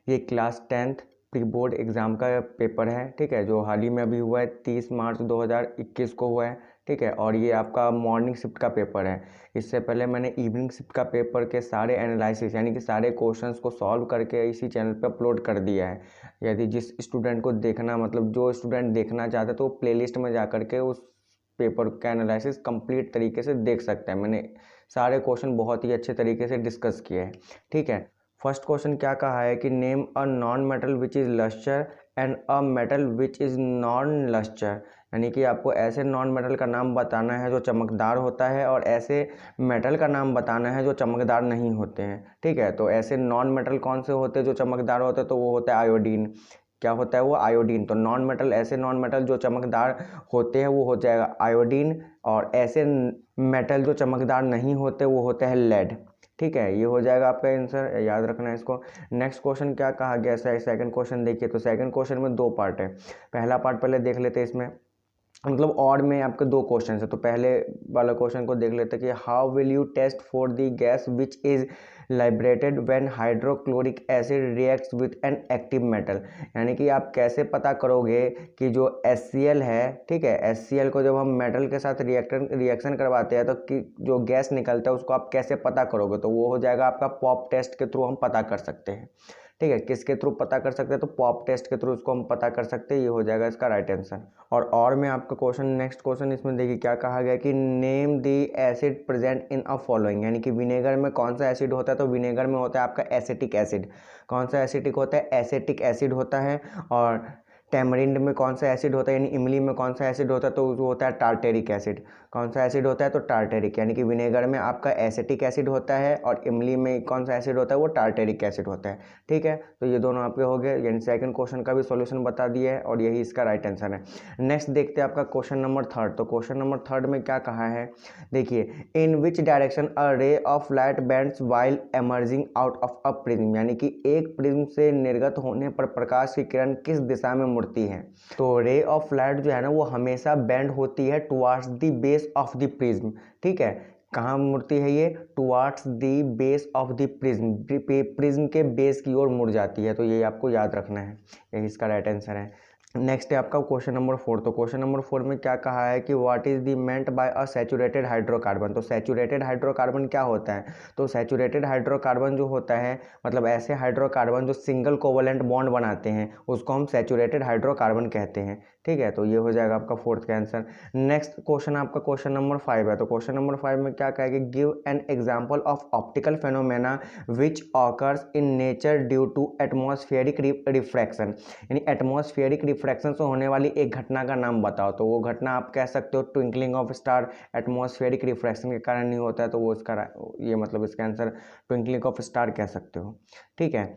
ये class 10th pre board exam का paper है, ठीक है, जो हाल ही में अभी हुआ है 30 मार्च 2021 को हुआ है, ठीक है। और ये आपका मॉर्निंग शिफ्ट का पेपर है। इससे पहले मैंने इवनिंग शिफ्ट का पेपर के सारे एनालिसिस यानी कि सारे क्वेश्चंस को सॉल्व करके इसी चैनल पे अपलोड कर दिया है। यदि जिस स्टूडेंट को देखना, मतलब जो स्टूडेंट देखना चाहता है तो वो प्लेलिस्ट में जा करके उस पेपर का एनालिसिस कंप्लीट तरीके से देख सकते हैं। मैंने सारे क्वेश्चन बहुत ही अच्छे तरीके से डिस्कस किए हैं, ठीक है। फर्स्ट क्वेश्चन क्या कहा है कि name a non metal which is lustre and a metal which is non lustre, यानी कि आपको ऐसे नॉन मेटल का नाम बताना है जो चमकदार होता है और ऐसे मेटल का नाम बताना है जो चमकदार नहीं होते हैं, ठीक है। तो ऐसे नॉन मेटल कौन से होते हैं जो चमकदार होते हैं, तो वो होता है आयोडीन। क्या होता है वो? आयोडीन। तो नॉन मेटल, ऐसे नॉन मेटल जो चमकदार होते हैं वो हो जाएगा आयोडीन, और ऐसे मेटल जो चमकदार नहीं होते वो होते हैं लेड, ठीक है। ये हो जाएगा आपका आंसर, याद रखना है इसको। नेक्स्ट क्वेश्चन क्या कहा गया है, सेकंड क्वेश्चन देखिए। तो सेकंड क्वेश्चन में दो पार्ट है। पहला पार्ट पहले देख लेते हैं, इसमें मतलब और में आपके दो क्वेश्चन है। तो पहले वाला क्वेश्चन को देख लेते हैं कि how will you test for the gas which is liberated when hydrochloric acid reacts with an active metal, यानी कि आप कैसे पता करोगे कि जो HCl है, ठीक है, HCl को जब हम मेटल के साथ रिएक्शन करवाते हैं तो कि जो गैस निकलता है उसको आप कैसे पता करोगे, तो वो हो जाएगा आपका पॉप टेस्ट के थ्रू हम पता कर सकते हैं, ठीक है। किसके थ्रू पता कर सकते हैं? तो पॉप टेस्ट के थ्रू उसको हम पता कर सकते हैं। ये हो जाएगा इसका राइट आंसर। और में आपका क्वेश्चन, नेक्स्ट क्वेश्चन इसमें देखिए क्या कहा गया कि name the acid present in a following, यानी कि विनेगर में कौन सा एसिड होता है, तो विनेगर में होता है आपका एसिटिक एसिड। कौन सा एसिटिक होता है? एसिटिक एसिड होता है। और टैमरिंड में कौन सा एसिड होता है, यानी इमली में कौन सा एसिड होता है, तो वो होता है टार्टेरिक एसिड। कौन सा एसिड होता है? तो टार्टेरिक, यानी कि विनेगर में आपका एसिटिक एसिड होता है और इमली में कौन सा एसिड होता है, वो टार्टेरिक एसिड होता है, ठीक है। तो ये दोनों आपके हो गए, यानी सेकंड क्वेश्चन का भी सॉल्यूशन बता दिया है और यही इसका राइट आंसर है। नेक्स्ट देखते हैं आपका क्वेश्चन नंबर थर्ड। तो क्वेश्चन नंबर थर्ड में क्या कहा है, देखिए, इन विच direction a ray of light bends while emerging out of a prism, यानी कि एक प्रिज्म से निर्गत होने पर प्रकाश की किरण किस दिशा में मुड़ती है। तो रे ऑफ लाइट जो है ना वो हमेशा बेंड होती है towards the base of the prism, ठीक है। कहाँ मुड़ती है ये? Towards the base of the prism, prism के बेस की ओर मुड़ जाती है। तो ये आपको याद रखना है, यही इसका राइट आंसर है। नेक्स्ट है आपका क्वेश्चन नंबर 4। तो क्वेश्चन नंबर 4 में क्या कहा है कि what is the meant by a saturated hydrocarbon. तो सैचुरेटेड हाइड्रोकार्बन क्या होता है? तो सैचुरेटेड हाइड्रोकार्बन जो होता है, मतलब ऐसे हाइड्रोकार्बन जो सिंगल कोवलेंट बॉन्ड बनाते हैं उसको हम सैचुरेटेड हाइड्रोकार्बन कहते हैं, ठीक है। तो ये हो जाएगा आपका फोर्थ का आंसर। नेक्स्ट क्वेश्चन आपका क्वेश्चन नंबर 5 है। तो क्वेश्चन नंबर 5 में क्या कहेगा, give an example of optical phenomena which occurs in nature due to atmospheric refraction, यानी एटमॉस्फेरिक रिफ्रैक्शन से होने वाली एक घटना का नाम बताओ। तो वो घटना आप कह सकते हो twinkling of star, atmospheric refraction के कारण नहीं होता है, तो वो इसका ये मतलब इसका आंसर ट्विंकलिंग ऑफ स्टार कह सकते हो, ठीक है।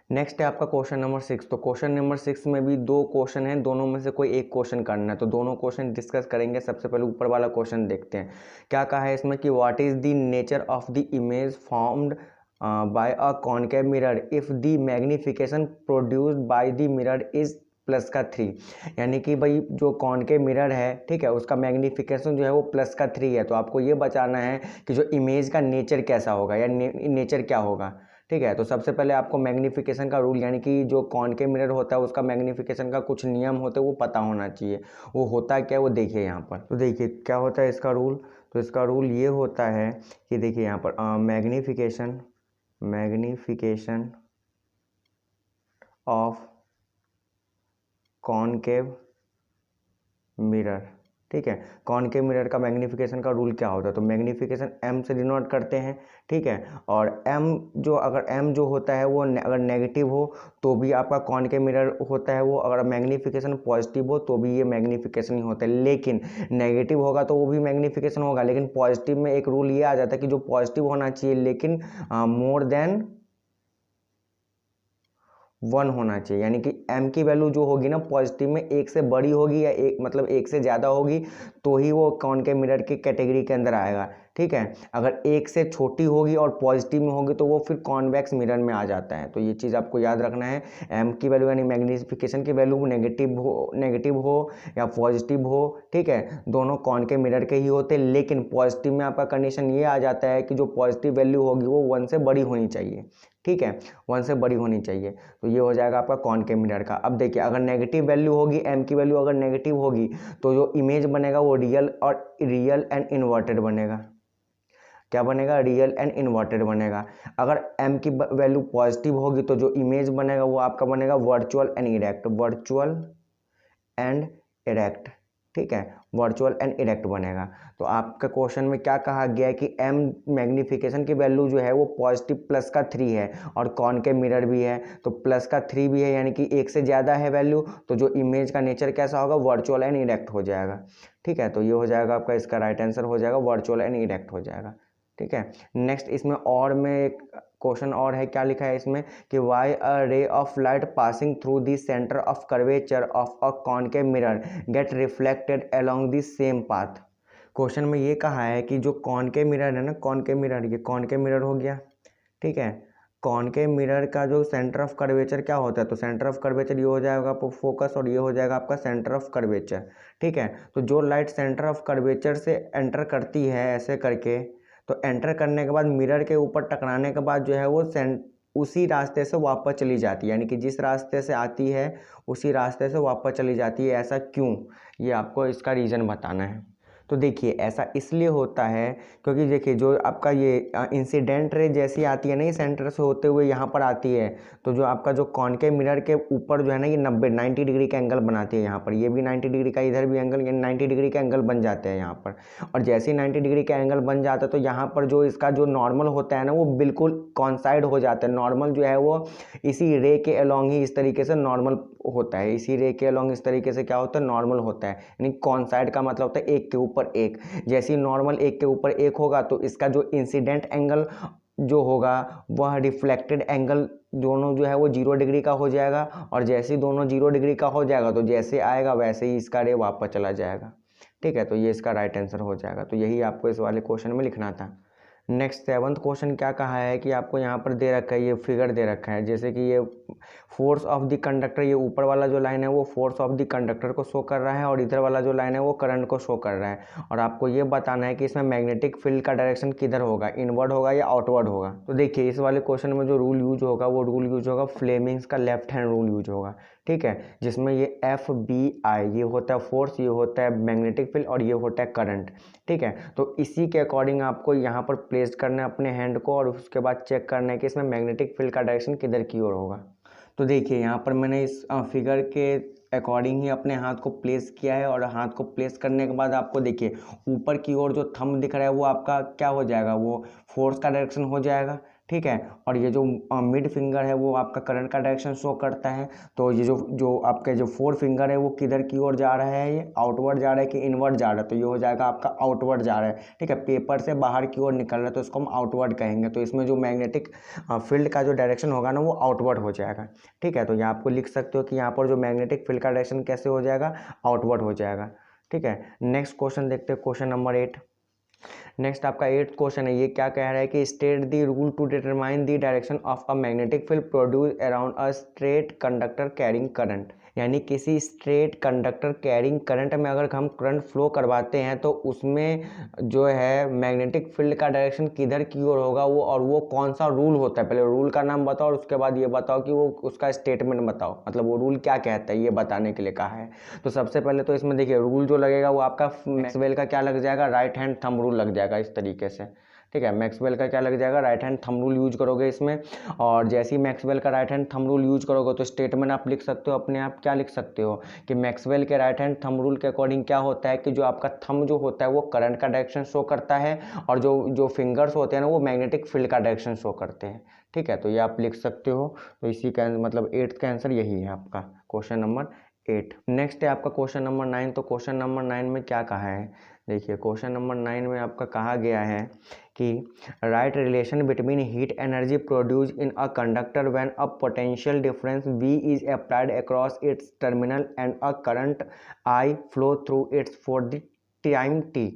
नेक्स्ट है आपका क्वेश्चन नंबर 6। तो क्वेश्चन नंबर 6 में भी दो क्वेश्चन हैं, दोनों में से कोई एक क्वेश्चन करना है, तो दोनों क्वेश्चन डिस्कस करेंगे। सबसे पहले ऊपर वाला क्वेश्चन देखते हैं क्या कहा है इसमें कि what is the nature of the image formed by a concave mirror if the magnification produced by the mirror is plus का 3, यानी कि भाई जो कॉनकेव मिरर है, ठीक है, उसका मैग्निफिकेशन जो है वो प्लस का 3 है। तो आपको ये बचाना है कि जो इमेज का नेचर कैसा होगा या नेचर क्या होगा, ठीक है। तो सबसे पहले आपको मैग्नीफिकेशन का रूल, यानी कि जो कॉनकेव मिरर होता है उसका मैग्नीफिकेशन का कुछ नियम होते हैं वो पता होना चाहिए। वो होता क्या है वो देखिए यहाँ पर। तो देखिए क्या होता है इसका रूल। तो इसका रूल ये होता है कि देखिए यहाँ पर मैग्नीफिकेशन ऑफ कॉनकेव मिरर, ठीक है। कॉनकेव मिरर का मैग्नीफिकेशन का रूल क्या होता है? तो मैग्नीफिकेशन m से डिनोट करते हैं, ठीक है। और अगर m जो होता है वो अगर नेगेटिव हो तो भी आपका कॉनकेव मिरर होता है वो, अगर मैग्नीफिकेशन पॉजिटिव हो तो भी ये मैग्नीफिकेशन ही होता है। लेकिन नेगेटिव होगा तो वो भी मैग्नीफिकेशन होगा, लेकिन पॉजिटिव में एक रूल ये आ जाता है कि जो पॉजिटिव होना चाहिए लेकिन मोर देन 1 होना चाहिए, यानी कि m की वैल्यू जो होगी ना पॉजिटिव में 1 से बड़ी होगी या एक मतलब 1 से ज़्यादा होगी तो ही वो कॉनकेव मिरर की कैटेगरी के अंदर आएगा, ठीक है। अगर 1 से छोटी होगी और पॉजिटिव में होगी तो वो फिर कॉन्वेक्स मिरर में आ जाता है। तो ये चीज़ आपको याद रखना है। एम की वैल्यू यानी मैग्नीफिकेशन की वैल्यू नेगेटिव हो या पॉजिटिव हो, ठीक है, दोनों कॉनकेव मिरर के ही होते हैं, लेकिन पॉजिटिव में आपका कंडीशन ये आ जाता है कि जो पॉजिटिव वैल्यू होगी वो 1 से बड़ी होनी चाहिए, ठीक है, 1 से बड़ी होनी चाहिए। तो ये हो जाएगा आपका कॉनकेव मिरर का। अब देखिए अगर नेगेटिव वैल्यू होगी, एम की वैल्यू अगर नेगेटिव होगी तो जो इमेज बनेगा वो रियल एंड इन्वर्टेड बनेगा। क्या बनेगा? रियल एंड इन्वर्टेड बनेगा। अगर एम की वैल्यू पॉजिटिव होगी तो जो इमेज बनेगा वो आपका बनेगा वर्चुअल एंड इरेक्ट, ठीक है, वर्चुअल एंड इरेक्ट बनेगा। तो आपका क्वेश्चन में क्या कहा गया है कि एम मैग्नीफिकेशन की वैल्यू जो है वो पॉजिटिव प्लस का 3 है और कॉनकेव मिरर भी है, तो प्लस का 3 भी है यानी कि 1 से ज़्यादा है वैल्यू, तो जो इमेज का नेचर कैसा होगा? वर्चुअल एंड इरेक्ट हो जाएगा, ठीक है। तो ये हो जाएगा आपका, इसका राइट आंसर हो जाएगा वर्चुअल एंड इरेक्ट हो जाएगा, ठीक है। नेक्स्ट इसमें और में एक क्वेश्चन और है, क्या लिखा है इसमें कि why a ray of light passing through the centre of curvature of a concave mirror gate reflected along the same path. Question में ये कहा है कि जो कॉनकेव मिरर है ना, कॉनकेव मिरर, ये कॉनकेव मिरर हो गया, ठीक है। कॉनकेव मिरर का जो सेंटर ऑफ कर्वेचर क्या होता है? तो सेंटर ऑफ कर्वेचर ये हो जाएगा आपको फोकस और ये हो जाएगा आपका सेंटर ऑफ कर्वेचर, ठीक है। तो जो लाइट सेंटर ऑफ कर्वेचर से एंटर करती है ऐसे करके, तो एंटर करने के बाद मिरर के ऊपर टकराने के बाद जो है वो उसी रास्ते से वापस चली जाती है, यानी कि जिस रास्ते से आती है उसी रास्ते से वापस चली जाती है। ऐसा क्यों? ये आपको इसका रीज़न बताना है। तो देखिए ऐसा इसलिए होता है क्योंकि देखिए जो आपका ये इंसिडेंट रे जैसी आती है ना, ये सेंटर से होते हुए यहाँ पर आती है, तो जो आपका जो कॉनकेव मिरर के ऊपर जो है ना ये 90 डिग्री का एंगल बनाती है यहाँ पर, ये भी 90 डिग्री का, इधर भी एंगल, ये 90 डिग्री का एंगल बन जाते हैं यहाँ पर। और जैसे ही 90 डिग्री का एंगल बन जाता है तो यहाँ पर जो इसका जो नॉर्मल होता है ना वो बिल्कुल कॉन्साइड हो जाता है। नॉर्मल जो है वो इसी रे के अलोंग ही इस तरीके से नॉर्मल होता है, इसी रे के अलोंग इस तरीके से क्या होता है? नॉर्मल होता है। यानी कॉन्साइड का मतलब होता है एक के ऊपर एक। जैसे ही नॉर्मल एक के ऊपर एक होगा तो इसका जो इंसिडेंट एंगल जो होगा वह रिफ्लेक्टेड एंगल दोनों जो है वो 0 डिग्री का हो जाएगा, और जैसे ही दोनों 0 डिग्री का हो जाएगा तो जैसे आएगा वैसे ही इसका रे वापस चला जाएगा, ठीक है। तो ये इसका राइट आंसर हो जाएगा। तो यही आपको इस वाले क्वेश्चन में लिखना था। नेक्स्ट 7th क्वेश्चन क्या कहा है कि आपको यहाँ पर दे रखा है, ये फिगर दे रखा है, जैसे कि ये फोर्स ऑफ द कंडक्टर, ये ऊपर वाला जो लाइन है वो फोर्स ऑफ द कंडक्टर को शो कर रहा है और इधर वाला जो लाइन है वो करंट को शो कर रहा है। और आपको ये बताना है कि इसमें मैग्नेटिक फील्ड का डायरेक्शन किधर होगा, इनवर्ड होगा या आउटवर्ड होगा। तो देखिए इस वाले क्वेश्चन में जो रूल यूज होगा वो रूल यूज होगा फ्लेमिंग्स का लेफ्ट हैंड रूल यूज होगा, ठीक है, जिसमें ये FBI ये होता है फोर्स, ये होता है मैग्नेटिक फील्ड और ये होता है करंट, ठीक है। तो इसी के अकॉर्डिंग आपको यहाँ पर प्लेस करना है अपने हैंड को और उसके बाद चेक करना है कि इसमें मैग्नेटिक फील्ड का डायरेक्शन किधर की ओर होगा। तो देखिए यहाँ पर मैंने इस फिगर के अकॉर्डिंग ही अपने हाथ को प्लेस किया है, और हाथ को प्लेस करने के बाद आपको देखिए ऊपर की ओर जो थंब दिख रहा है वो आपका क्या हो जाएगा? वो फोर्स का डायरेक्शन हो जाएगा, ठीक है। और ये जो मिड फिंगर है वो आपका करंट का डायरेक्शन शो करता है। तो ये जो आपके जो 4 फिंगर है वो किधर की ओर जा रहा है? ये आउटवर्ड जा रहा है कि इनवर्ड जा रहा है? तो ये हो जाएगा आपका आउटवर्ड जा रहा है, ठीक है, पेपर से बाहर की ओर निकल रहा है तो इसको हम आउटवर्ड कहेंगे। तो इसमें जो मैग्नेटिक फील्ड का जो डायरेक्शन होगा ना वो आउटवर्ड हो जाएगा, ठीक है। तो यहाँ आपको लिख सकते हो कि यहाँ पर जो मैग्नेटिक फील्ड का डायरेक्शन कैसे हो जाएगा? आउटवर्ड हो जाएगा, ठीक है। नेक्स्ट क्वेश्चन देखते हैं, क्वेश्चन नंबर 8। नेक्स्ट आपका 8th क्वेश्चन है, ये क्या कह रहा है कि state the rule to determine the direction of a magnetic field produce around a straight conductor carrying current. यानी किसी स्ट्रेट कंडक्टर कैरिंग करंट में अगर हम करंट फ्लो करवाते हैं तो उसमें जो है मैग्नेटिक फील्ड का डायरेक्शन किधर की ओर होगा वो, और वो कौन सा रूल होता है? पहले रूल का नाम बताओ और उसके बाद ये बताओ कि वो उसका स्टेटमेंट बताओ, मतलब वो रूल क्या कहता है ये बताने के लिए कहा है। तो सबसे पहले तो इसमें देखिए रूल जो लगेगा वो आपका मैक्सवेल का क्या लग जाएगा? राइट हैंड थंब रूल लग जाएगा इस तरीके से, ठीक है। मैक्सवेल का क्या लग जाएगा? Right hand thumb rule use करोगे इसमें, और जैसे ही मैक्सवेल का right hand thumb rule use करोगे तो स्टेटमेंट आप लिख सकते हो अपने आप। क्या लिख सकते हो कि मैक्सवेल के राइट हैंड थंब रूल के अकॉर्डिंग क्या होता है कि जो आपका थंब जो होता है वो करंट का डायरेक्शन शो करता है, और जो फिंगर्स होते हैं ना वो मैग्नेटिक फील्ड का डायरेक्शन शो करते हैं, ठीक है। तो ये आप लिख सकते हो। तो इसी का मतलब 8th का आंसर यही है आपका, क्वेश्चन नंबर 8। नेक्स्ट है आपका क्वेश्चन नंबर 9। तो क्वेश्चन नंबर 9 में क्या कहा है? देखिए क्वेश्चन नंबर 9 में आपका कहा गया है कि right relation between heat energy produce in a conductor when a potential difference V is applied across its terminal and a current I flow through it's for the time t।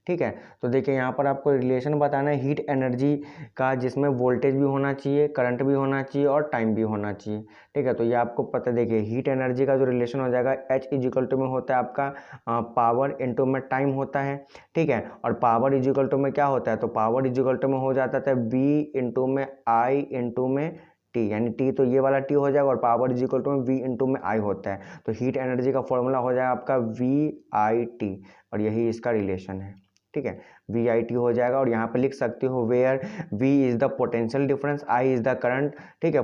ठीक है। तो देखिए यहाँ पर आपको रिलेशन बताना है heat energy का, जिसमें वोल्टेज भी होना चाहिए, करंट भी होना चाहिए और टाइम भी होना चाहिए। ठीक है, तो ये आपको पता, देखिए हीट एनर्जी का जो रिलेशन हो जाएगा H इजिकल टू में होता है आपका पावर इंटू में टाइम होता है। ठीक है, और पावर इजिकल टू में क्या होता है, तो पावर इजिकल टू में हो जाता था V इंटू में I इंटू में टी, यानी टी तो ये वाला टी हो जाएगा और पावर इजिकल टू में V इंटू में I होता है। तो हीट एनर्जी का फॉर्मूला हो जाएगा आपका VIT और यही इसका रिलेशन है। ठीक है, VIT हो जाएगा और यहाँ पे लिख सकते हो where V is the potential difference, I is the current. ठीक है,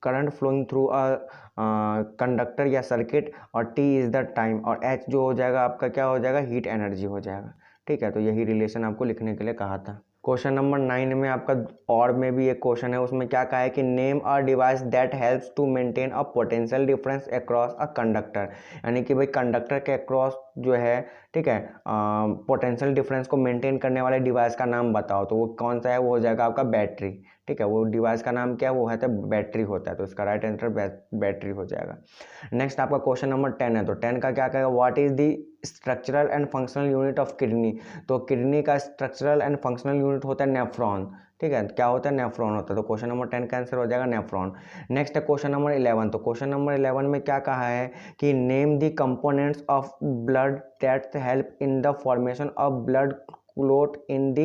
current flowing through a conductor या सर्किट, और T इज द टाइम, और H जो हो जाएगा आपका क्या हो जाएगा, हीट एनर्जी हो जाएगा। ठीक है, तो यही रिलेशन आपको लिखने के लिए कहा था। क्वेश्चन नंबर 9 में आपका और में भी एक क्वेश्चन है, उसमें क्या कहा है कि name a device that helps to maintain a potential difference across a conductor, यानी कि भाई कंडक्टर के अक्रॉस जो है, ठीक है, पोटेंशियल डिफरेंस को मेंटेन करने वाले डिवाइस का नाम बताओ। तो वो कौन सा है, वो हो जाएगा आपका बैटरी। ठीक है, वो डिवाइस का नाम क्या है, वो है तो बैटरी होता है, तो इसका राइट आंसर बैटरी हो जाएगा। नेक्स्ट आपका क्वेश्चन नंबर 10 है, तो 10 का क्या कहेगा, what is the structural and functional unit of kidney. तो किडनी का स्ट्रक्चरल एंड फंक्शनल यूनिट होता है नेफ्रॉन। ठीक है, क्या होता है, नेफ्रॉन होता है। तो क्वेश्चन नंबर 10 का आंसर हो जाएगा नेफ्रॉन। नेक्स्ट है क्वेश्चन नंबर 11। तो क्वेश्चन नंबर 11 में क्या कहा है कि name the components of blood that help in the formation of blood clot in the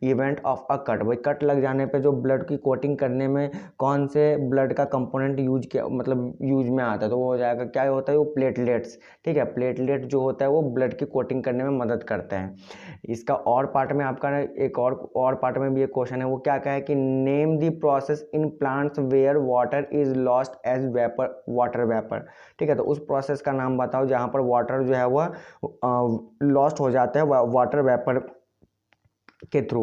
event of a cut. भाई कट लग जाने पे जो ब्लड की कोटिंग करने में कौन से ब्लड का कंपोनेंट यूज किया, मतलब यूज में आता है, तो वो हो जाएगा, क्या होता है, वो प्लेटलेट्स। ठीक है, प्लेटलेट जो होता है वो ब्लड की कोटिंग करने में मदद करता है। इसका और पार्ट में आपका एक और पार्ट में भी एक क्वेश्चन है, वो क्या कहा है कि name the process in plants where water is lost as vapour, water vapour. ठीक है, तो उस प्रोसेस का नाम बताओ जहाँ पर वाटर जो है वह लॉस्ट हो जाता है वाटर वेपर के थ्रू।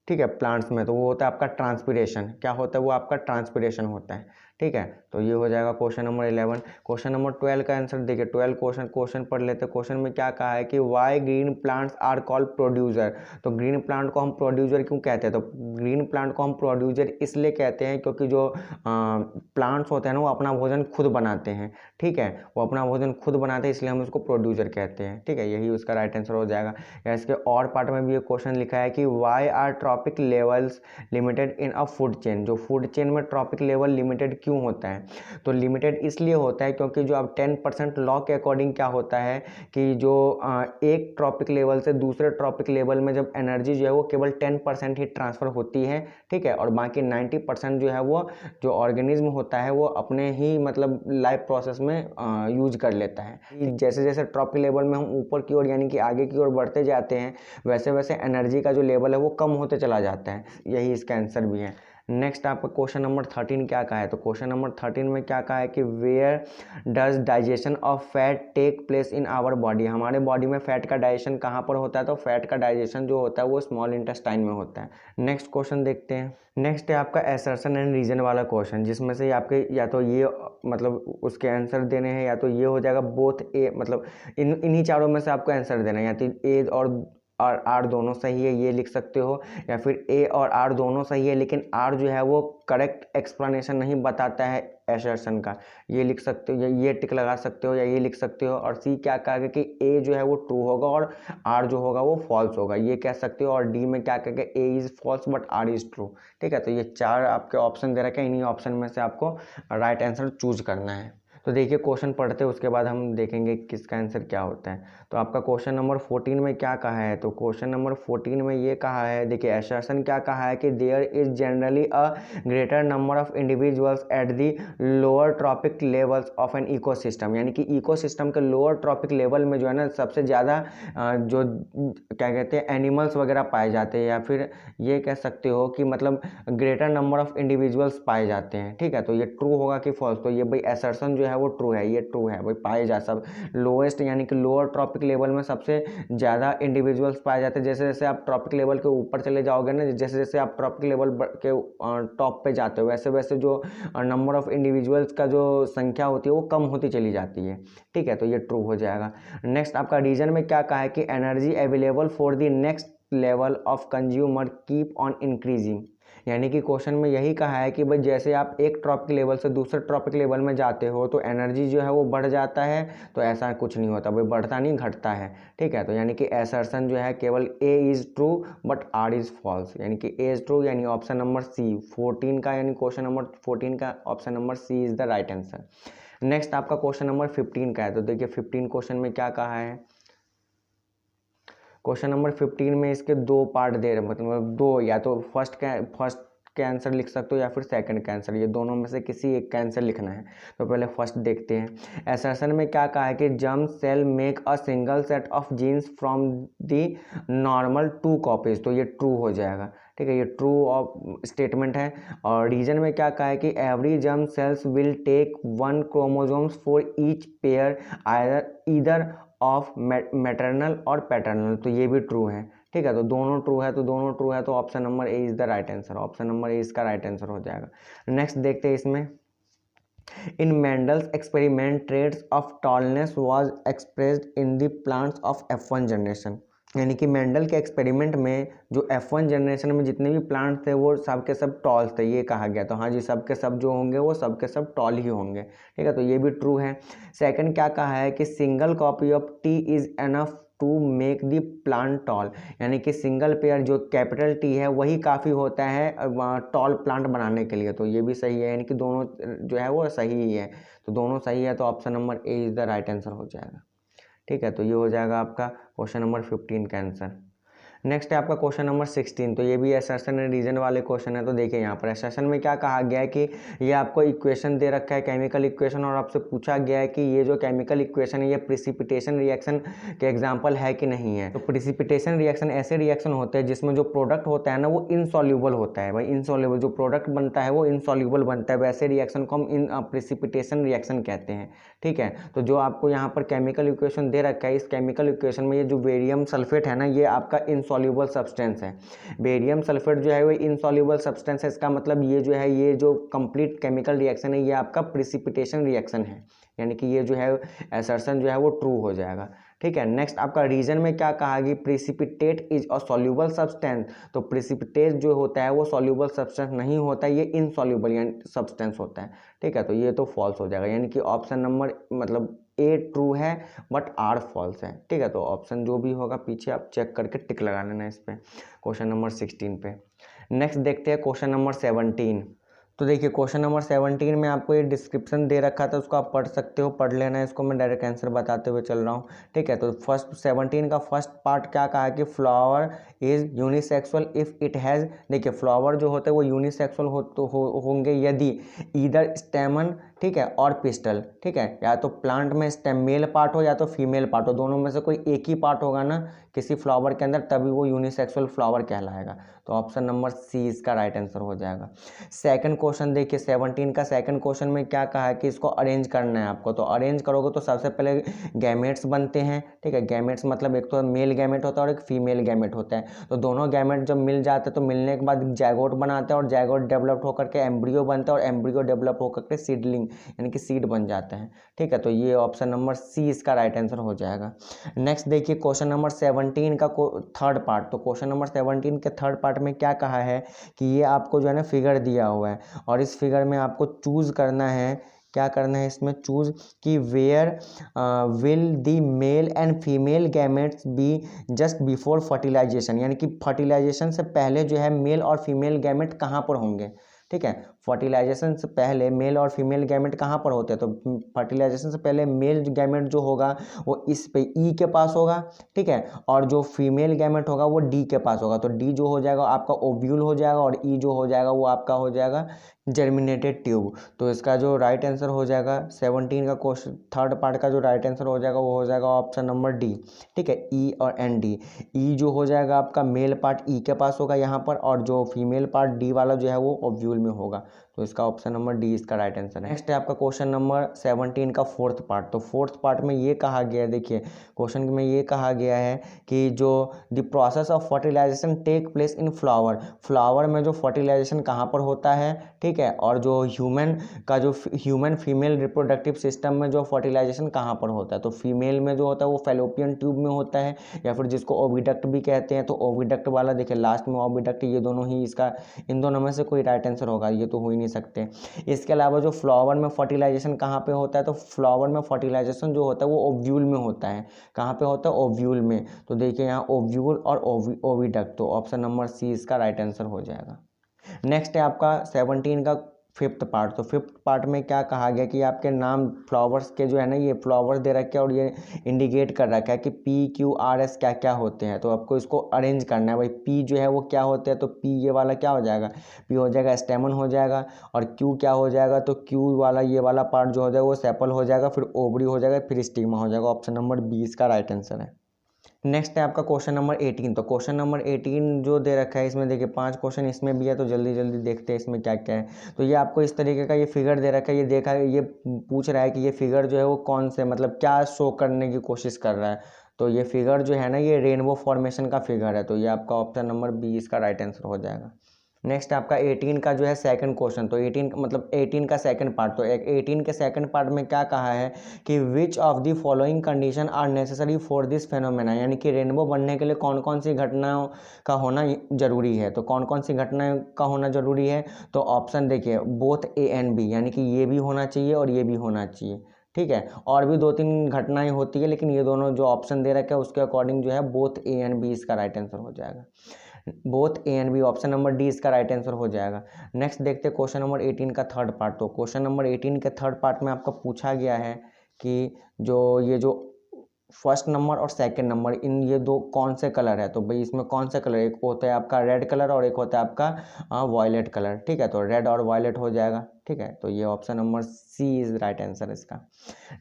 ठीक है, प्लांट्स में तो वो होता है आपका ट्रांसपिरेशन। क्या होता है, वो आपका ट्रांसपिरेशन होता है। ठीक है, तो ये हो जाएगा क्वेश्चन नंबर 11। क्वेश्चन नंबर 12 का आंसर देखिए, 12 क्वेश्चन पढ़ लेते हैं। क्वेश्चन में क्या कहा है कि why green plants are called producer. तो ग्रीन प्लांट को हम प्रोड्यूसर क्यों कहते हैं, तो ग्रीन प्लांट को हम प्रोड्यूसर इसलिए कहते हैं क्योंकि जो प्लांट्स होते हैं ना वो अपना भोजन खुद बनाते हैं। ठीक है, वो अपना भोजन खुद बनाते हैं, इसलिए हम उसको प्रोड्यूसर कहते हैं। ठीक है, यही उसका राइट आंसर हो जाएगा। या इसके और पार्ट में भी एक क्वेश्चन लिखा है कि why are trophic levels limited in a food chain. जो फूड चेन में ट्रॉपिक लेवल लिमिटेड क्यों होता है, तो लिमिटेड इसलिए होता है क्योंकि जो अब 10% लॉ के अकॉर्डिंग क्या होता है कि जो एक ट्रॉपिक लेवल से दूसरे ट्रॉपिक लेवल में जब एनर्जी जो है वो केवल 10% ही ट्रांसफर होती है। ठीक है, और बाकी 90% जो है वो जो ऑर्गेनिज्म होता है वो अपने ही मतलब लाइफ प्रोसेस में यूज कर लेता है। जैसे जैसे ट्रॉपिक लेवल में हम ऊपर की ओर यानी कि आगे की ओर बढ़ते जाते हैं, वैसे वैसे एनर्जी का जो लेवल है वो कम होते चला जाता है। यही इसका आंसर भी है। नेक्स्ट आपका क्वेश्चन नंबर 13 क्या कहा है, तो क्वेश्चन नंबर 13 में क्या कहा है कि where does digestion of fat take place in our body. हमारे बॉडी में फैट का डाइजेशन कहाँ पर होता है, तो फैट का डाइजेशन जो होता है वो स्मॉल इंटेस्टाइन में होता है। नेक्स्ट क्वेश्चन देखते हैं। नेक्स्ट है आपका असर्शन एंड रीजन वाला क्वेश्चन, जिसमें से आपके या तो ये मतलब उसके आंसर देने हैं, या तो ये हो जाएगा बोथ ए, मतलब इन्हीं चारों में से आपको आंसर देना है, या तो ए और आर दोनों सही है ये लिख सकते हो, या फिर ए और आर दोनों सही है लेकिन आर जो है वो करेक्ट एक्सप्लेनेशन नहीं बताता है असर्शन का, ये लिख सकते हो, या ये टिक लगा सकते हो, या ये लिख सकते हो। और सी क्या कहा कि ए जो है वो ट्रू होगा और आर जो होगा वो फॉल्स होगा, ये कह सकते हो। और डी में क्या कहेगा, A is false but R is true. ठीक है, तो ये चार आपके ऑप्शन दे रखे हैं, इन्हीं ऑप्शन में से आपको राइट आंसर चूज करना है। तो देखिए क्वेश्चन पढ़ते हैं, उसके बाद हम देखेंगे किसका आंसर क्या होता है। तो आपका क्वेश्चन नंबर 14 में क्या कहा है, तो क्वेश्चन नंबर 14 में ये कहा है, देखिए असर्शन क्या कहा है कि there is generally a greater number of individuals at the lower trophic levels of an ecosystem. यानी कि इकोसिस्टम के लोअर ट्रॉपिक लेवल में जो है ना सबसे ज़्यादा जो क्या कहते हैं एनिमल्स वगैरह पाए जाते हैं, या फिर ये कह सकते हो कि मतलब ग्रेटर नंबर ऑफ इंडिविजुअल्स पाए जाते हैं। ठीक है, तो ये ट्रू होगा कि फॉल्स, तो ये भाई असर्शन जो है वो ट्रू है, ये ट्रू है भाई, पाए जा सब लोएस्ट यानी कि लोअर ट्रॉपिक लेवल में सबसे ज़्यादा इंडिविजुअल्स पाए जाते हैं। जैसे जैसे आप ट्रॉपिक लेवल के ऊपर चले जाओगे ना, जैसे जैसे आप ट्रॉपिक लेवल के टॉप पे जाते हो, वैसे वैसे जो नंबर ऑफ इंडिविजुअल्स का जो संख्या होती है वो कम होती चली जाती है। ठीक है, तो ये ट्रू हो जाएगा। नेक्स्ट आपका रीजन में क्या कहा है कि energy available for the next level of consumer keep on increasing. यानी कि क्वेश्चन में यही कहा है कि भाई जैसे आप एक ट्रॉपिक लेवल से दूसरे ट्रॉपिक लेवल में जाते हो तो एनर्जी जो है वो बढ़ जाता है, तो ऐसा कुछ नहीं होता भाई, बढ़ता नहीं घटता है, ठीक है। तो यानी कि असर्शन जो है केवल A is true but R is false, यानी कि ए इज़ ट्रू, यानी ऑप्शन नंबर सी 14 का, यानी क्वेश्चन नंबर 14 का option number C is the right answer. Next आपका क्वेश्चन नंबर 15 का है, तो देखिए 15 क्वेश्चन में क्या कहा है। क्वेश्चन नंबर 15 में इसके दो पार्ट दे रहे, मतलब दो, या तो फर्स्ट के आंसर लिख सकते हो या फिर सेकंड का आंसर, ये दोनों में से किसी एक का आंसर लिखना है। तो पहले फर्स्ट देखते हैं। असर्शन में क्या कहा है कि germ cell make a single set of genes from the normal 2 copies, तो ये ट्रू हो जाएगा, ठीक है, ये ट्रू स्टेटमेंट है। और रीजन में क्या कहा है कि every germ cells will take 1 chromosomes for each pair either of maternal और पैटर्नल, तो ये भी ट्रू है, ठीक है। तो दोनों ट्रू है, तो option number A is the right answer, option number A इसका राइट आंसर हो जाएगा। नेक्स्ट देखते हैं इसमें। In Mendel's experiment traits of tallness was expressed in the plants of F1 generation, यानी कि मेंडल के एक्सपेरिमेंट में जो F1 जनरेशन में जितने भी प्लांट थे वो सब के सब टॉल थे, ये कहा गया। तो हाँ जी, सब के सब जो होंगे वो सब के सब टॉल ही होंगे, ठीक है, तो ये भी ट्रू है। सेकंड क्या कहा है कि single copy of T is enough to make the plant tall, यानी कि सिंगल पेयर जो कैपिटल टी है वही काफ़ी होता है टॉल प्लांट बनाने के लिए, तो ये भी सही है, यानी कि दोनों जो है वो सही ही है, तो दोनों सही है, तो option number A is the right answer हो जाएगा, ठीक है। तो ये हो जाएगा आपका क्वेश्चन नंबर 15 का आंसर। नेक्स्ट है आपका क्वेश्चन नंबर 16, तो ये भी असर्शन एंड रीजन वाले क्वेश्चन है। तो देखिए यहाँ पर असर्शन में क्या कहा गया है कि ये आपको इक्वेशन दे रखा है, केमिकल इक्वेशन, और आपसे पूछा गया है कि ये जो केमिकल इक्वेशन है ये प्रिसिपिटेशन रिएक्शन के एग्जांपल है कि नहीं है। तो प्रिसिपिटेशन रिएक्शन ऐसे रिएक्शन होते हैं जिसमें जो प्रोडक्ट होता है ना वो इनसॉल्यूबल होता है, भाई इनसॉल्यूबल जो प्रोडक्ट बनता है वो इनसॉल्यूबल बनता है, वैसे रिएक्शन को हम इन प्रिसिपिटेशन रिएक्शन कहते हैं, ठीक है। तो जो आपको यहाँ पर केमिकल इक्वेशन दे रखा है, इस केमिकल इक्वेशन में ये जो बेरियम सल्फेट है ना ये आपका इनसॉल्यूबल सब्सटेंस है। बेरियम सल्फेट जो है वो इनसॉल्यूबल सब्सटेंस है, इसका मतलब ये जो है ये जो कंप्लीट केमिकल रिएक्शन है ये आपका प्रिसिपिटेशन रिएक्शन है, यानी कि ये जो है असर्शन जो है वो ट्रू हो जाएगा, ठीक है। नेक्स्ट आपका रीजन में क्या कहा कि precipitate is a soluble substance, तो प्रिसिपिटेट जो होता है वो सॉल्यूबल सब्सटेंस नहीं होता, ये इनसॉल्यूबल यानी सब्सटेंस होता है, ठीक है। तो ये तो फॉल्स हो जाएगा, यानी कि ऑप्शन नंबर मतलब ए ट्रू है बट आर फॉल्स है, ठीक है। तो ऑप्शन जो भी होगा पीछे आप चेक करके टिक लगा लेना इस पे, क्वेश्चन नंबर 16 पे। नेक्स्ट देखते हैं क्वेश्चन नंबर 17। तो देखिए क्वेश्चन नंबर 17 में आपको ये डिस्क्रिप्शन दे रखा था, उसको आप पढ़ सकते हो, पढ़ लेना है इसको, मैं डायरेक्ट आंसर बताते हुए चल रहा हूँ, ठीक है। तो फर्स्ट 17 का फर्स्ट पार्ट क्या कहा है कि flower is unisexual if it has, देखिए फ्लावर जो होते हैं वो यूनिसेक्सुअल होंगे यदि ईदर स्टेमन, ठीक है, और पिस्टल, ठीक है, या तो प्लांट में स्टेम मेल पार्ट हो या तो फीमेल पार्ट हो, दोनों में से कोई एक ही पार्ट होगा ना किसी फ्लावर के अंदर, तभी वो यूनिसेक्सुअल फ्लावर कहलाएगा, तो ऑप्शन नंबर सी इसका राइट आंसर हो जाएगा। सेकंड क्वेश्चन देखिए 17 का सेकंड क्वेश्चन में क्या कहा है कि इसको अरेंज करना है आपको, तो अरेंज करोगे तो सबसे पहले गैमेट्स बनते हैं, ठीक है, गैमेट्स मतलब एक तो मेल गैमेट होता है और एक फीमेल गैमेट होता है, तो दोनों गैमेट जब मिल जाते हैं तो मिलने के बाद जायगोट बनाते हैं और जायगोट डेवलप होकर के एम्ब्रियो बनता है और एम्ब्रियो डेवलप होकर के सीडलिंग यानी कि सीड बन जाते हैं, ठीक है। तो ये ऑप्शन नंबर सी इसका राइट आंसर हो जाएगा। नेक्स्ट देखिए क्वेश्चन नंबर 17 का थर्ड पार्ट, तो क्वेश्चन नंबर 17 के थर्ड पार्ट में क्या कहा है कि ये आपको जो है ना फिगर दिया हुआ है और इस फिगर में आपको चूज करना है, क्या करना है इसमें चूज कि where will the male and female gametes be just before fertilisation, यानी कि फर्टिलाइजेशन से पहले जो है मेल और फीमेल गैमेट कहाँ पर होंगे, ठीक है। फर्टिलाइजेशन से पहले मेल और फीमेल गैमेट कहाँ पर होते हैं, तो फर्टिलाइजेशन से पहले मेल गैमेट जो होगा वो इस पे ई के पास होगा, ठीक है, और जो फीमेल गैमेट होगा वो डी के पास होगा, तो डी जो हो जाएगा आपका ओव्यूल हो जाएगा और ई जो हो जाएगा वो आपका हो जाएगा जर्मिनेटेड ट्यूब। तो इसका जो राइट आंसर हो जाएगा 17 का क्वेश्चन थर्ड पार्ट का जो राइट आंसर हो जाएगा वो हो जाएगा ऑप्शन नंबर डी, ठीक है, ई और एन डी। ई जो हो जाएगा आपका मेल पार्ट ई के पास होगा यहाँ पर और जो फीमेल पार्ट डी वाला जो है वो ओव्यूल में होगा, तो इसका ऑप्शन नंबर डी इसका राइट आंसर है। नेक्स्ट है आपका क्वेश्चन नंबर 17 का फोर्थ पार्ट। तो फोर्थ पार्ट में ये कहा गया है, देखिए क्वेश्चन में ये कहा गया है कि जो the process of fertilisation take place in flower, flower में जो फर्टिलाइजेशन कहाँ पर होता है, ठीक है, और जो ह्यूमन का जो ह्यूमन फीमेल रिप्रोडक्टिव सिस्टम में जो फर्टिलाइजेशन कहाँ पर होता है, तो फीमेल में जो होता है वो फैलोपियन ट्यूब में होता है, या फिर जिसको ओविडक्ट भी कहते हैं। तो ओविडक्ट वाला देखिए लास्ट में ओविडक्ट, ये दोनों ही इसका, इन दोनों में से कोई राइट आंसर होगा, ये तो हो ही नहीं सकते। इसके अलावा जो फ्लावर में फर्टिलाइजेशन कहाँ पे होता है, तो फ्लावर में फर्टिलाइजेशन जो होता है वो ओव्यूल में होता है। कहाँ पे होता है, ओव्यूल में। तो देखिए यहाँ ओव्यूल और ओविडक्ट, तो ऑप्शन नंबर सी इसका राइट आंसर हो जाएगा। नेक्स्ट है आपका 17 का फिफ्थ पार्ट। तो फिफ्थ पार्ट में क्या कहा गया कि आपके नाम फ्लावर्स के जो है ना, ये फ्लावर्स दे रखे हैं और ये इंडिकेट कर रखा है कि PQRS क्या क्या होते हैं। तो आपको इसको अरेंज करना है भाई। पी जो है वो क्या होते हैं, तो पी ये वाला क्या हो जाएगा, पी हो जाएगा स्टेमन हो जाएगा, और क्यू क्या हो जाएगा, तो क्यू वाला ये वाला पार्ट जो हो जाएगा वो सेपल हो जाएगा, फिर ओवरी हो जाएगा, फिर स्टिग्मा हो जाएगा। ऑप्शन नंबर बी इसका राइट आंसर है। नेक्स्ट है आपका क्वेश्चन नंबर 18। तो क्वेश्चन नंबर 18 जो दे रखा है इसमें देखिए 5 क्वेश्चन इसमें भी है, तो जल्दी जल्दी देखते हैं इसमें क्या क्या है। तो ये आपको इस तरीके का ये फिगर दे रखा है, ये देखा है, ये पूछ रहा है कि ये फिगर जो है वो कौन से मतलब क्या शो करने की कोशिश कर रहा है। तो ये फिगर जो है ना ये रेनबो फॉर्मेशन का फिगर है, तो ये आपका ऑप्शन नंबर बी इसका राइट आंसर हो जाएगा। नेक्स्ट आपका 18 का जो है सेकंड क्वेश्चन। तो 18 मतलब 18 का सेकंड पार्ट। तो 18 के सेकंड पार्ट में क्या कहा है कि which of the following condition are necessary for this phenomena, यानी कि रेनबो बनने के लिए कौन कौन सी घटनाओं का होना जरूरी है। तो कौन कौन सी घटनाओं का होना जरूरी है, तो ऑप्शन देखिए बोथ ए एंड बी, यानी कि ये भी होना चाहिए और ये भी होना चाहिए, ठीक है। और भी 2-3 घटनाएं होती है, लेकिन ये दोनों जो ऑप्शन दे रखे हैं उसके अकॉर्डिंग जो है बोथ ए एंड बी इसका राइट आंसर हो जाएगा। Both A and B, option number D इसका राइट आंसर हो जाएगा। नेक्स्ट देखते हैं क्वेश्चन नंबर 18 का थर्ड पार्ट। तो क्वेश्चन नंबर 18 के थर्ड पार्ट में आपका पूछा गया है कि जो फर्स्ट नंबर और सेकंड नंबर इन ये दो कौन से कलर है। तो भाई इसमें कौन सा कलर, एक होता है आपका रेड कलर और एक होता है आपका वायलेट कलर, ठीक है। तो रेड और वायलेट हो जाएगा, ठीक है। तो ये option number C is right answer इसका।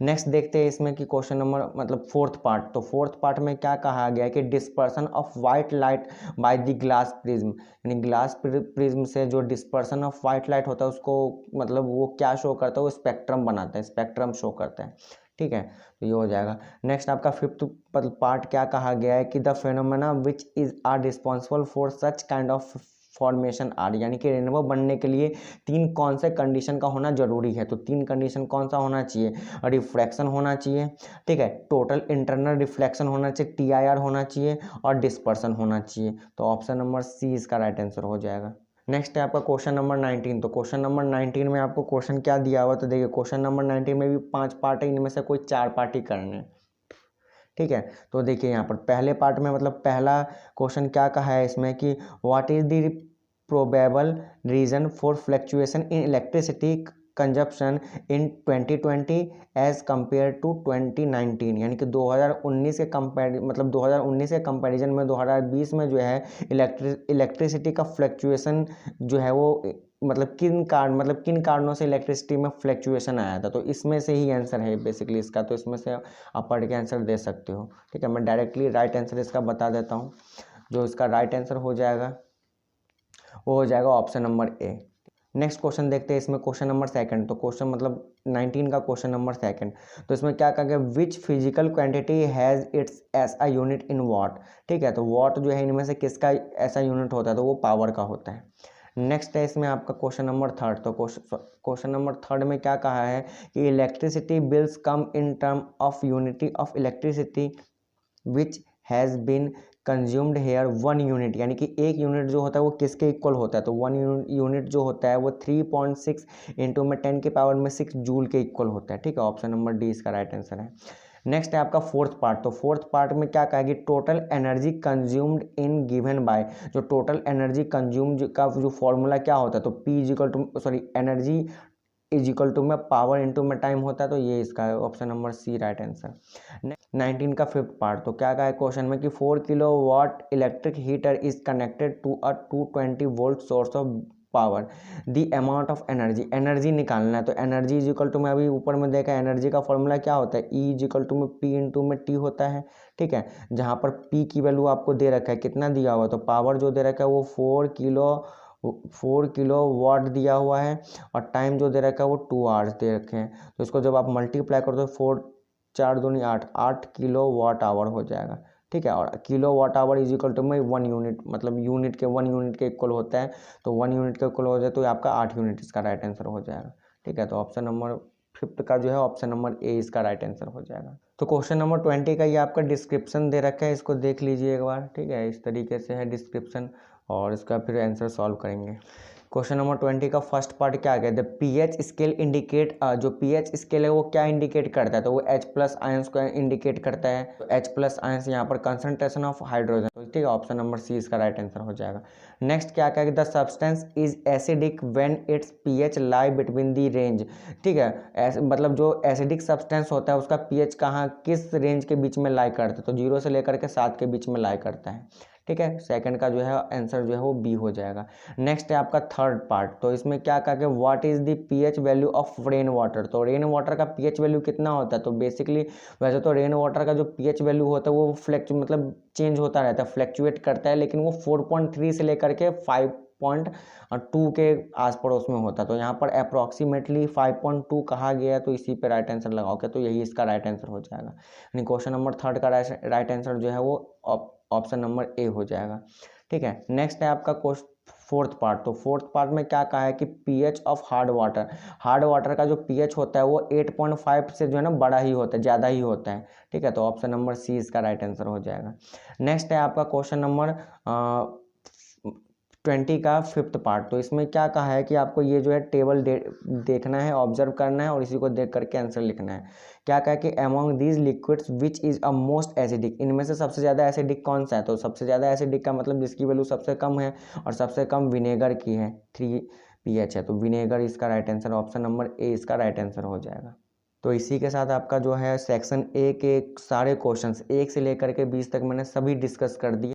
नेक्स्ट देखते हैं इसमें कि क्वेश्चन नंबर मतलब फोर्थ पार्ट। तो फोर्थ पार्ट में क्या कहा गया है कि dispersion of white light by the glass prism, यानी ग्लास प्रिज्म से जो डिस्पर्सन ऑफ वाइट लाइट होता है उसको मतलब वो क्या शो करता है, वो स्पेक्ट्रम बनाता है, स्पेक्ट्रम शो करता है, ठीक है। तो ये हो जाएगा। नेक्स्ट आपका फिफ्थ पार्ट क्या कहा गया है कि the phenomena which is are responsible for such kind of formation are, यानी कि रेनबो बनने के लिए 3 कौन से कंडीशन का होना जरूरी है। तो 3 कंडीशन कौन सा होना चाहिए, रिफ्रैक्शन होना चाहिए, ठीक है, टोटल इंटरनल रिफ्लेक्शन होना चाहिए, TIR होना चाहिए, और डिस्पर्सन होना चाहिए। तो ऑप्शन नंबर सी इसका राइट आंसर हो जाएगा। नेक्स्ट है आपका क्वेश्चन नंबर 19। तो क्वेश्चन नंबर 19 में आपको क्वेश्चन क्या दिया हुआ, तो देखिए क्वेश्चन नंबर 19 में भी 5 पार्ट है, इनमें से कोई 4 पार्ट ही करने हैं, ठीक है। तो देखिए यहाँ पर पहले पार्ट में मतलब पहला क्वेश्चन क्या कहा है इसमें कि what is the probable reason for fluctuation in electricity consumption in 2020 as compare to 2019, यानी कि 2019 के मतलब 2019 के कंपैरिजन में 2020 में जो है इलेक्ट्रिसिटी का फ्लक्चुएशन जो है वो मतलब किन कारणों से इलेक्ट्रिसिटी में फ्लक्चुएशन आया था। तो इसमें से ही आंसर है बेसिकली इसका, तो इसमें से आप पढ़ के आंसर दे सकते हो, ठीक है। मैं डायरेक्टली राइट आंसर इसका बता देता हूँ। जो इसका राइट आंसर हो जाएगा वो हो जाएगा ऑप्शन नंबर ए। नेक्स्ट क्वेश्चन देखते हैं इसमें क्वेश्चन नंबर सेकंड। तो क्वेश्चन मतलब 19 का क्वेश्चन नंबर सेकंड। तो इसमें क्या कहा गया, which physical quantity has its SI unit in what, ठीक है। तो वॉट जो है इनमें से किसका ऐसा यूनिट होता है, तो वो पावर का होता है। नेक्स्ट है इसमें आपका क्वेश्चन नंबर थर्ड। तो क्वेश्चन नंबर थर्ड में क्या कहा है कि electricity bills come in term of unity of electricity which has been consumed here 1 unit, यानी कि 1 यूनिट जो होता है वो किसके इक्वल होता है। तो 1 यूनिट जो होता है वो 3.6 इंटू में 10 के पावर में 6 जूल के इक्वल होता है, ठीक है। ऑप्शन नंबर डी इसका राइट आंसर है। नेक्स्ट है आपका फोर्थ पार्ट। तो फोर्थ पार्ट में क्या कहेगी, total energy consumed in given by, जो टोटल एनर्जी कंज्यूम का जो फॉर्मूला क्या होता है, तो P is equal to energy is equal to में पावर इंटू में टाइम होता है। तो ये इसका है option number C right answer. 19 का फिफ्थ पार्ट। तो क्या कहा है क्वेश्चन में कि 4 kilowatt electric heater is connected to a 220 volt source of power, the amount of energy निकालना है। तो एनर्जी इजिकल टू में अभी ऊपर में देखा एनर्जी का फॉर्मूला क्या होता है, E इजिकल टू में P इंटू में T होता है, ठीक है। जहाँ पर P की वैल्यू आपको दे रखा है, कितना दिया हुआ, तो पावर जो दे रखा है वो 4 किलो 4 किलो वाट दिया हुआ है और टाइम जो दे रखा है वो 2 आवर्स दे रखे हैं। तो इसको जब आप मल्टीप्लाई कर दो 4 4 दूनी 8 8 किलो वाट आवर हो जाएगा, ठीक है। और kilowatt hour is equal to में 1 यूनिट, मतलब यूनिट के 1 यूनिट के इक्वल होता है। तो 1 यूनिट के इक्वल हो जाए तो आपका 8 यूनिट इसका राइट आंसर हो जाएगा, ठीक है। तो ऑप्शन नंबर 5 का जो है ऑप्शन नंबर ए इसका राइट आंसर हो जाएगा। तो क्वेश्चन नंबर 20 का ये आपका डिस्क्रिप्शन दे रखा है, इसको देख लीजिए एक बार, ठीक है। इस तरीके से है डिस्क्रिप्शन और इसका फिर आंसर सॉल्व करेंगे। क्वेश्चन नंबर 20 का फर्स्ट पार्ट क्या है, द पीएच स्केल इंडिकेट, जो पीएच स्केल है वो क्या इंडिकेट करता है, तो वो H+ आयंस को इंडिकेट करता है। तो H+ आयंस यहाँ पर कंसंट्रेशन ऑफ हाइड्रोजन, तो ठीक है ऑप्शन नंबर सी इसका राइट आंसर हो जाएगा। नेक्स्ट क्या कहेगा, the substance is acidic when it's pH lie between the range, ठीक है। मतलब जो एसिडिक सब्सटेंस होता है उसका पीएच कहाँ किस रेंज के बीच में लाई करता है, तो 0 से लेकर के 7 के बीच में लाई करता है, ठीक है। सेकंड का जो है आंसर जो है वो बी हो जाएगा। नेक्स्ट है आपका थर्ड पार्ट, तो इसमें क्या कहा कि what is the pH value of rain water, तो रेन वाटर का पीएच वैल्यू कितना होता है, तो बेसिकली वैसे तो रेन वाटर का जो पीएच वैल्यू होता है वो मतलब चेंज होता रहता है, फ्लैक्चुएट करता है, लेकिन वो 4.3 से लेकर के 5.2 के आस पड़ोस में होता है। तो यहाँ पर अप्रॉक्सीमेटली 5.2 कहा गया है, तो इसी पे राइट आंसर लगाओगे तो यही इसका राइट आंसर हो जाएगा। यानी क्वेश्चन नंबर 3 का राइट आंसर जो है वो ऑप्शन नंबर ए हो जाएगा, ठीक है। नेक्स्ट है आपका फोर्थ पार्ट, तो फोर्थ पार्ट में क्या कहा है कि पीएच ऑफ हार्ड वाटर का जो पीएच होता है वो 8.5 से जो है ना बड़ा ही होता है, ज़्यादा ही होता है, ठीक है। तो ऑप्शन नंबर सी इसका राइट आंसर हो जाएगा। नेक्स्ट है आपका क्वेश्चन नंबर 20 का 5th पार्ट, तो इसमें क्या कहा है कि आपको ये जो है टेबल देखना है, ऑब्जर्व करना है और इसी को देख करके आंसर लिखना है। क्या कहा कि among these liquids which is a most acidic, इनमें से सबसे ज़्यादा एसिडिक कौन सा है, तो सबसे ज़्यादा एसिडिक का मतलब जिसकी वैल्यू सबसे कम है और सबसे कम विनेगर की है, 3 pH है, तो विनेगर इसका right answer, option number A इसका राइट आंसर हो जाएगा। तो इसी के साथ आपका जो है सेक्शन ए के सारे क्वेश्चंस 1 से लेकर के 20 तक मैंने सभी डिस्कस कर दिए।